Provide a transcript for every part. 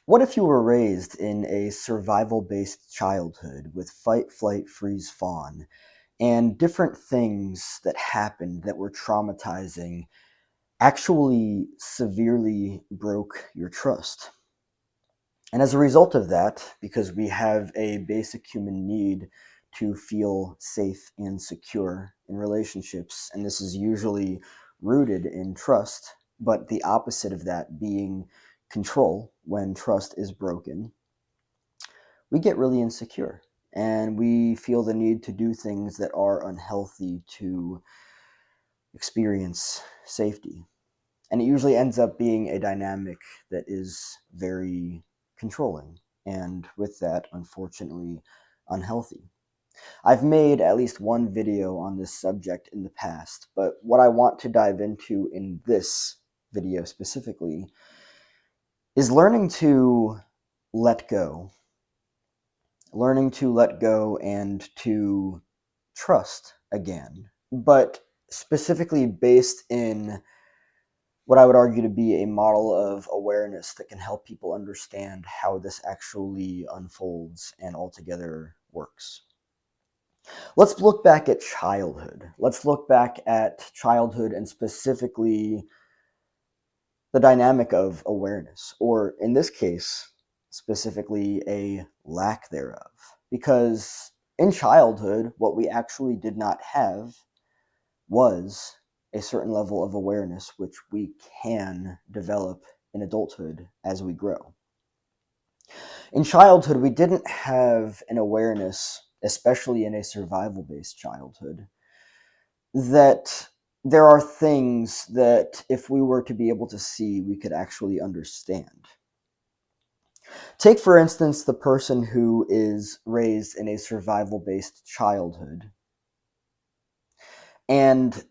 What if you were raised in a survival-based childhood with fight, flight, freeze, fawn, and different things that happened that were traumatizing actually severely broke your trust? And as a result of that, because we have a basic human need to feel safe and secure in relationships, and this is usually rooted in trust, but the opposite of that being control when trust is broken, we get really insecure and we feel the need to do things that are unhealthy to experience safety. And it usually ends up being a dynamic that is very controlling and with that, unfortunately, unhealthy. I've made at least one video on this subject in the past, but what I want to dive into in this video specifically is let go learning to let go and to trust again, but specifically based in what I would argue to be a model of awareness that can help people understand how this actually unfolds and altogether works. Let's look back at childhood. Let's look back at childhood and specifically the dynamic of awareness, or in this case, specifically a lack thereof. Because in childhood, what we actually did not have was a certain level of awareness, which we can develop in adulthood as we grow. In childhood, we didn't have an awareness, especially in a survival based childhood, that there are things that if we were to be able to see, we could actually understand. Take, for instance, the person who is raised in a survival based childhood, and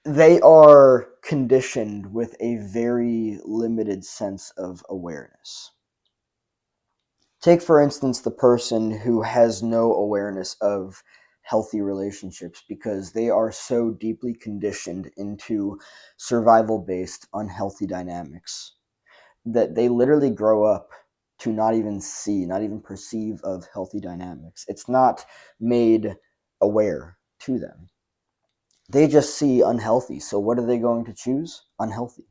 they are conditioned with a very limited sense of awareness. Take, for instance, the person who has no awareness of healthy relationships because they are so deeply conditioned into survival based unhealthy dynamics that they literally grow up to not even see, not even perceive of healthy dynamics. It's not made aware to them. They just see unhealthy. So what are they going to choose? Unhealthy.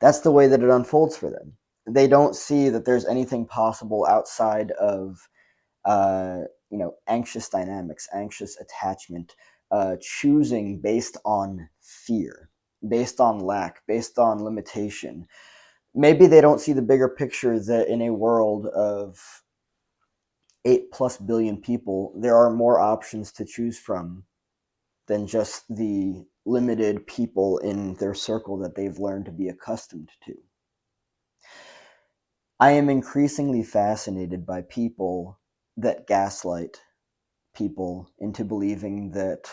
That's the way that it unfolds for them. They don't see that there's anything possible outside of uh, anxious dynamics, anxious attachment, choosing based on fear, based on lack, based on limitation. Maybe they don't see the bigger picture that in a world of 8+ billion people, there are more options to choose from than just the limited people in their circle that they've learned to be accustomed to. I am increasingly fascinated by people that gaslight people into believing that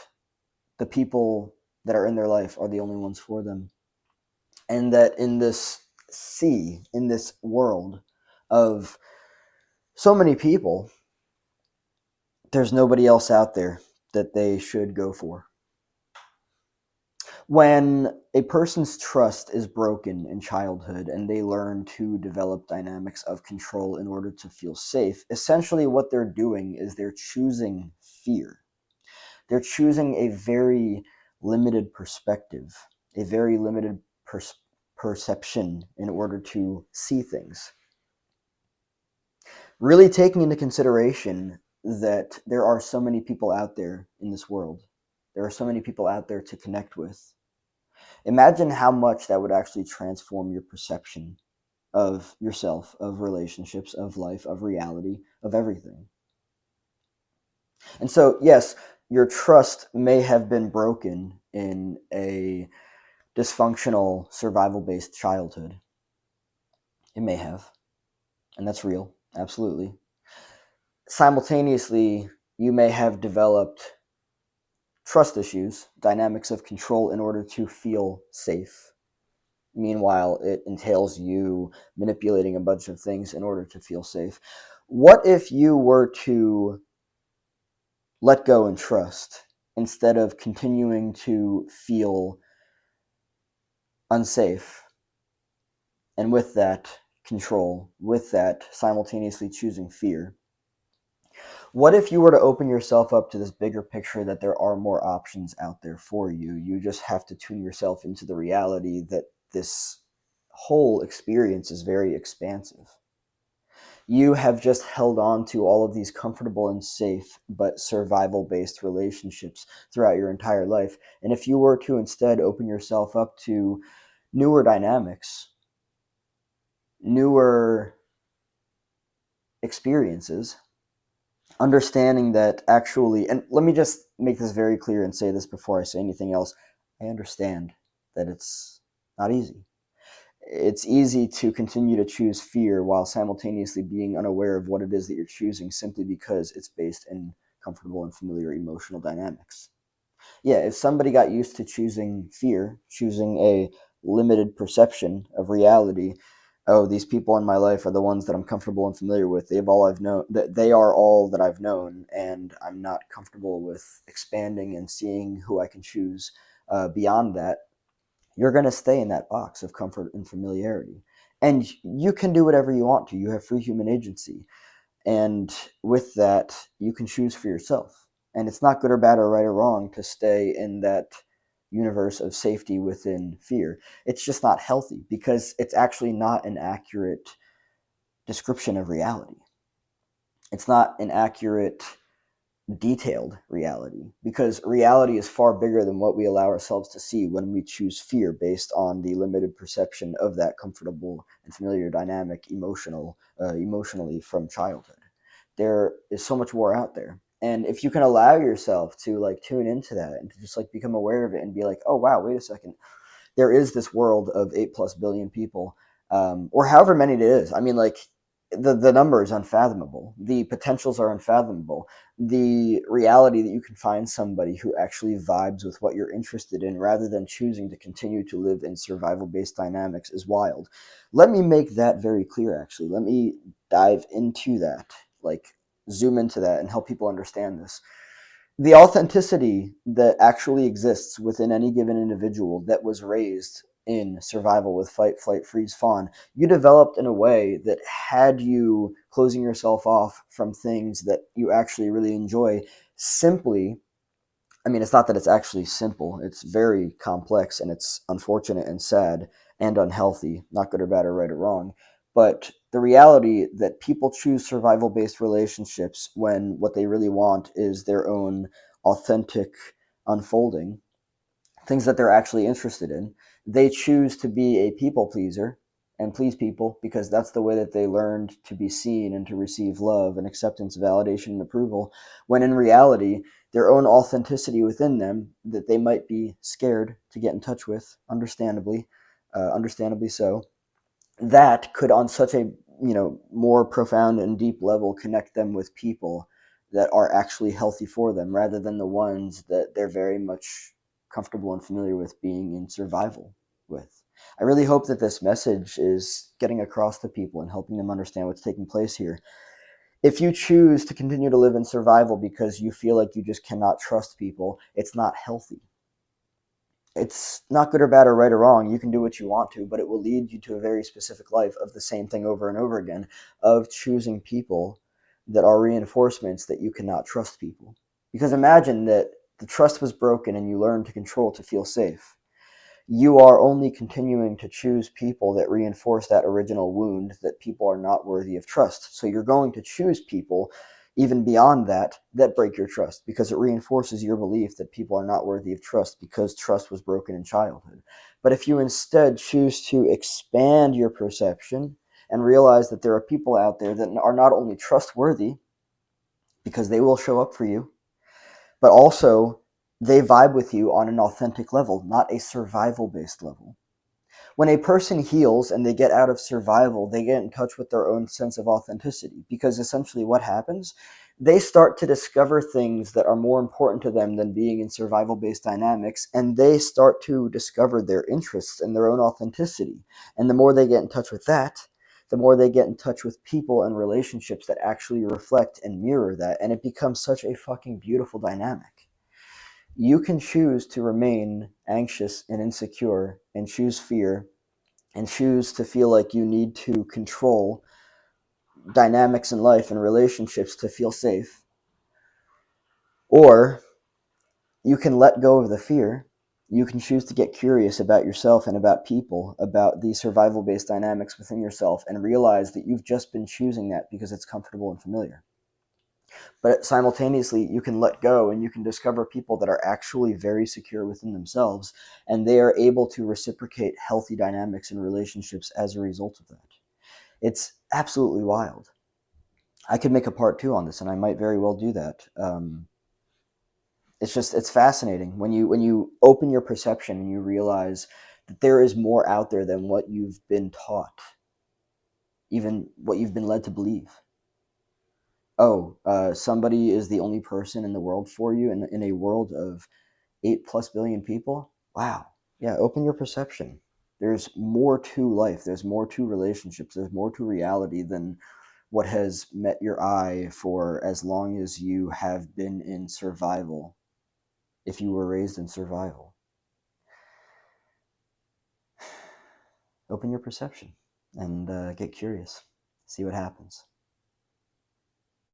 the people that are in their life are the only ones for them. And that in this sea, in this world of so many people, there's nobody else out there that they should go for. When a person's trust is broken in childhood and they learn to develop dynamics of control in order to feel safe, essentially what they're doing is they're choosing fear. They're choosing a very limited perspective, a very limited perception in order to see things. Really taking into consideration that there are so many people out there in this world. There are so many people out there to connect with. Imagine how much that would actually transform your perception of yourself, of relationships, of life, of reality, of everything. And so, yes, your trust may have been broken in a dysfunctional survival based childhood. It may have, and that's real, absolutely. Simultaneously, you may have developed trust issues, dynamics of control in order to feel safe. Meanwhile, it entails you manipulating a bunch of things in order to feel safe. What if you were to let go and trust instead of continuing to feel unsafe and with that control, with that simultaneously choosing fear, what if you were to open yourself up to this bigger picture that there are more options out there for you? You just have to tune yourself into the reality that this whole experience is very expansive. You have just held on to all of these comfortable and safe but survival based relationships throughout your entire life. And if you were to instead open yourself up to newer dynamics, newer experiences, understanding that actually, and let me just make this very clear and say this before I say anything else, I understand that it's not easy. It's easy to continue to choose fear while simultaneously being unaware of what it is that you're choosing simply because it's based in comfortable and familiar emotional dynamics. Yeah, if somebody got used to choosing fear, choosing a limited perception of reality, oh, these people in my life are the ones that I'm comfortable and familiar with. They've all I've known. That they are all that I've known, and I'm not comfortable with expanding and seeing who I can choose beyond that. You're going to stay in that box of comfort and familiarity, and you can do whatever you want to. You have free human agency. And with that, you can choose for yourself. And it's not good or bad or right or wrong to stay in that universe of safety within fear. It's just not healthy because it's actually not an accurate description of reality. It's not an accurate, detailed reality because reality is far bigger than what we allow ourselves to see when we choose fear based on the limited perception of that comfortable and familiar dynamic emotionally from childhood. There is so much more out there, and if you can allow yourself to like tune into that and to just like become aware of it and be like, oh wow, wait a second, there is this world of 8+ billion people, or however many it is. I mean, like the number is unfathomable. The potentials are unfathomable. The reality that you can find somebody who actually vibes with what you're interested in rather than choosing to continue to live in survival based dynamics is wild. Let me make that very clear, actually. Let me dive into that, like zoom into that and help people understand this. The authenticity that actually exists within any given individual that was raised in survival with fight, flight, freeze, fawn, you developed in a way that had you closing yourself off from things that you actually really enjoy simply. I mean, it's not that it's actually simple. It's very complex and it's unfortunate and sad and unhealthy, not good or bad or right or wrong. But the reality that people choose survival based relationships when what they really want is their own authentic unfolding, things that they're actually interested in. They choose to be a people pleaser and please people because that's the way that they learned to be seen and to receive love and acceptance, validation, and approval. When in reality, their own authenticity within them that they might be scared to get in touch with, understandably so, that could on such a more profound and deep level connect them with people that are actually healthy for them rather than the ones that they're very much comfortable and familiar with being in survival with. I really hope that this message is getting across to people and helping them understand what's taking place here. If you choose to continue to live in survival because you feel like you just cannot trust people, it's not healthy. It's not good or bad or right or wrong. You can do what you want to, but it will lead you to a very specific life of the same thing over and over again, of choosing people that are reinforcements that you cannot trust people. Because imagine that the trust was broken and you learned to control to feel safe. You are only continuing to choose people that reinforce that original wound that people are not worthy of trust. So you're going to choose people even beyond that break your trust because it reinforces your belief that people are not worthy of trust because trust was broken in childhood. But if you instead choose to expand your perception and realize that there are people out there that are not only trustworthy because they will show up for you, but also they vibe with you on an authentic level, not a survival based level. When a person heals and they get out of survival, they get in touch with their own sense of authenticity because essentially what happens, they start to discover things that are more important to them than being in survival based dynamics, and they start to discover their interests and their own authenticity. And the more they get in touch with that, the more they get in touch with people and relationships that actually reflect and mirror that, and it becomes such a fucking beautiful dynamic. You can choose to remain anxious and insecure and choose fear and choose to feel like you need to control dynamics in life and relationships to feel safe. Or you can let go of the fear. You can choose to get curious about yourself and about people, about the survival based dynamics within yourself, and realize that you've just been choosing that because it's comfortable and familiar. But simultaneously, you can let go and you can discover people that are actually very secure within themselves, and they are able to reciprocate healthy dynamics and relationships as a result of that. It's absolutely wild. I could make a part two on this, and I might very well do that. It's fascinating when you open your perception and you realize that there is more out there than what you've been taught, even what you've been led to believe. Oh, somebody is the only person in the world for you in a world of 8+ billion people. Wow. Yeah, open your perception. There's more to life. There's more to relationships. There's more to reality than what has met your eye for as long as you have been in survival, if you were raised in survival. Open your perception and get curious. See what happens.